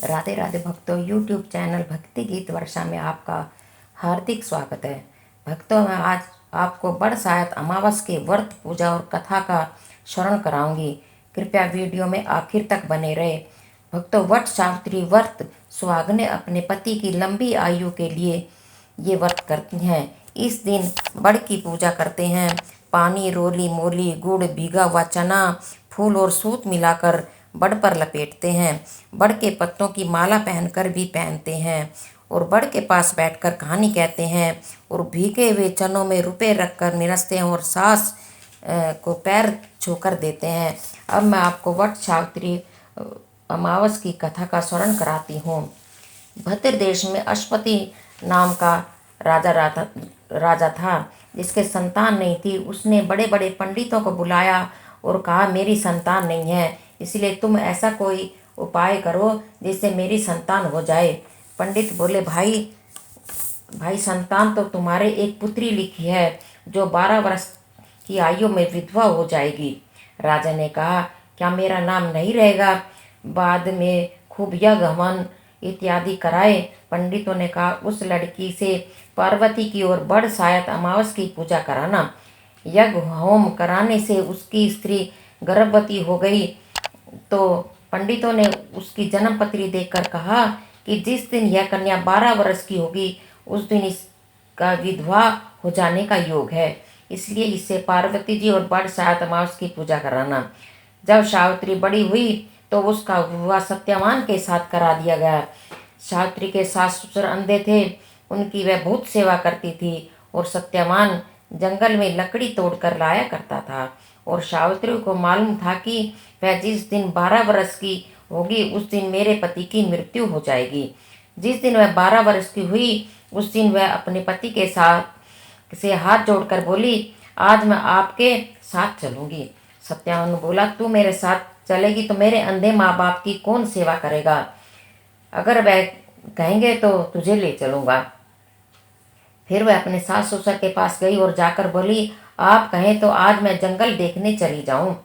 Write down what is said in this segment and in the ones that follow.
राधे राधे भक्तों, YouTube channel भक्ति गीत वर्षा में आपका हार्दिक स्वागत है। भक्तों, मैं आज आपको बड़ सायत अमावस के व्रत पूजा और कथा का श्रवण कराऊंगी। कृपया वीडियो में आखिर तक बने रहे। भक्तों, वट सावित्री व्रत सुहागनें अपने पति की लंबी आयु के लिए ये व्रत करती हैं। इस दिन बड़ की पूजा करते हैं। पानी, रोली, मोली, गुड़, भीगा हुआ चना, फूल और सूत मिलाकर बड़ पर लपेटते हैं। बड़ के पत्तों की माला पहनकर भी पहनते हैं और बड़ के पास बैठकर कहानी कहते हैं और भीगे हुए चनों में रुपए रखकर निरसते हैं और सास को पैर छूकर देते हैं। अब मैं आपको वट सावित्री अमावस की कथा का स्मरण कराती हूँ। भद्र देश में अश्वति नाम का राजा था, जिसके संतान नहीं थी। उसने बड़े बड़े पंडितों को बुलाया और कहा, मेरी संतान नहीं है, इसलिए तुम ऐसा कोई उपाय करो जिससे मेरी संतान हो जाए। पंडित बोले, भाई संतान तो तुम्हारे एक पुत्री लिखी है जो 12 वर्ष की आयु में विधवा हो जाएगी। राजा ने कहा, क्या मेरा नाम नहीं रहेगा? बाद में खूब यज्ञ हवन इत्यादि कराए। पंडितों ने कहा, उस लड़की से पार्वती की और बड़ सायत अमावस की पूजा कराना। यज्ञ होम कराने से उसकी स्त्री गर्भवती हो गई तो पंडितों ने उसकी जन्म पत्री देखकर कहा कि जिस दिन यह कन्या 12 वर्ष की होगी उस दिन इसका विधवा हो जाने का योग है, इसलिए इससे पार्वती जी और बड़ सायत अमावस की पूजा कराना। जब सावित्री बड़ी हुई तो उसका विवाह सत्यवान के साथ करा दिया गया। सावित्री के सास ससुर अंधे थे, उनकी वह बहुत सेवा करती थी और सत्यवान जंगल में लकड़ी तोड़कर लाया करता था। और सावित्री को मालूम था कि वह जिस दिन 12 वर्ष की होगी उस दिन मेरे पति की मृत्यु हो जाएगी। जिस दिन वह 12 वर्ष की हुई उस दिन वह अपने पति के साथ से हाथ जोड़कर बोली, आज मैं आपके साथ चलूंगी। सत्यवान बोला, तू मेरे साथ चलेगी तो मेरे अंधे माँ बाप की कौन सेवा करेगा? अगर वह कहेंगे तो तुझे ले चलूंगा। फिर वह अपने सास ससुर के पास गई और जाकर बोली, आप कहें तो आज मैं जंगल देखने चली जाऊं।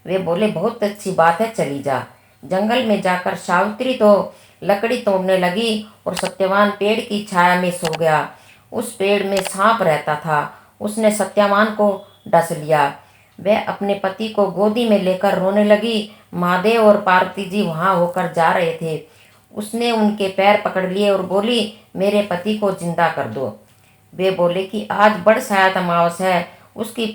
वे बोले, बहुत अच्छी बात है, चली जा। जंगल में जाकर सावित्री तो लकड़ी तोड़ने लगी और सत्यवान पेड़ की छाया में सो गया। उस पेड़ में सांप रहता था। उसने सत्यवान को डस लिया। वह अपने पति को गोदी में लेकर रोने लगी। महादेव और पार्वती जी वहां होकर जा रहे थे। उसने उनके पैर पकड़ लिए और बोली, मेरे पति को जिंदा कर दो। वे बोले कि आज बड़ सायत अमावस है, उसकी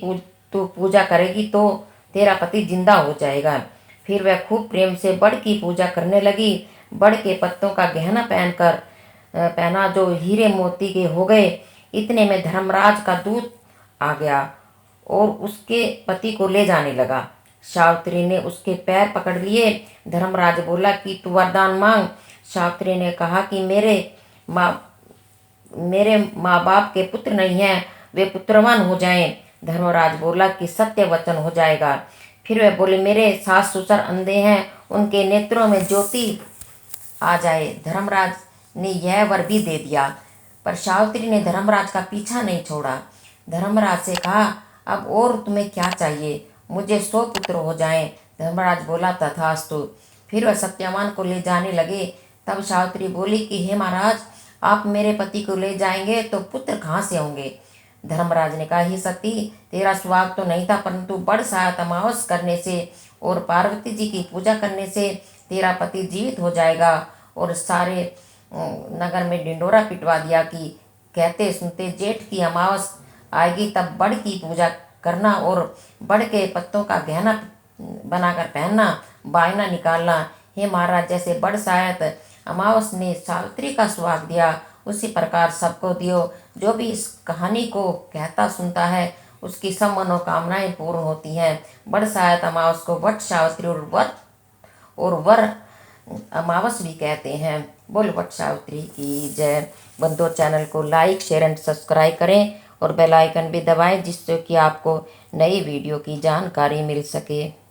तू पूजा करेगी तो तेरा पति जिंदा हो जाएगा। फिर वह खूब प्रेम से बड़ की पूजा करने लगी। बड़ के पत्तों का गहना पहना जो हीरे मोती के हो गए। इतने में धर्मराज का दूत आ गया और उसके पति को ले जाने लगा। सावित्री ने उसके पैर पकड़ लिए। धर्मराज बोला कि तू वरदान मांग। सावित्री ने कहा कि मेरे माँ बाप के पुत्र नहीं हैं, वे पुत्रवान हो जाएं। धर्मराज बोला कि सत्य वचन हो जाएगा। फिर वे बोले, मेरे सास ससुर अंधे हैं, उनके नेत्रों में ज्योति आ जाए। धर्मराज ने यह वर भी दे दिया, पर सावित्री ने धर्मराज का पीछा नहीं छोड़ा। धर्मराज से कहा, अब और तुम्हें क्या चाहिए? मुझे 100 पुत्र हो जाएं। धर्मराज बोला, तथास्तु। फिर वह सत्यवान को ले जाने लगे। तब सावित्री बोली कि हे महाराज, आप मेरे पति को ले जाएंगे तो पुत्र कहाँ से होंगे? धर्मराज ने कहा, हे सती, तेरा स्वभाव तो नहीं था, परंतु बड़ सायत अमावस करने से और पार्वती जी की पूजा करने से तेरा पति जीवित हो जाएगा। और सारे नगर में ढिंडोरा पिटवा दिया कि कहते सुनते जेठ की अमावस आएगी तब बड़ की पूजा करना और बड़ के पत्तों का गहना बनाकर पहनना, बायना निकालना। हे महाराज, जैसे बड़ सायत अमावस ने सावित्री का सुहाग दिया उसी प्रकार सबको दियो। जो भी इस कहानी को कहता सुनता है उसकी सब मनोकामनाएं पूर्ण होती हैं। बड़ सायत अमावस को वट सावित्री और वर अमावस भी कहते हैं। बोल वट सावित्री की जय। बंधुओं, चैनल को लाइक, शेयर एंड सब्सक्राइब करें और बेल आइकन भी दबाएं जिससे कि आपको नई वीडियो की जानकारी मिल सके।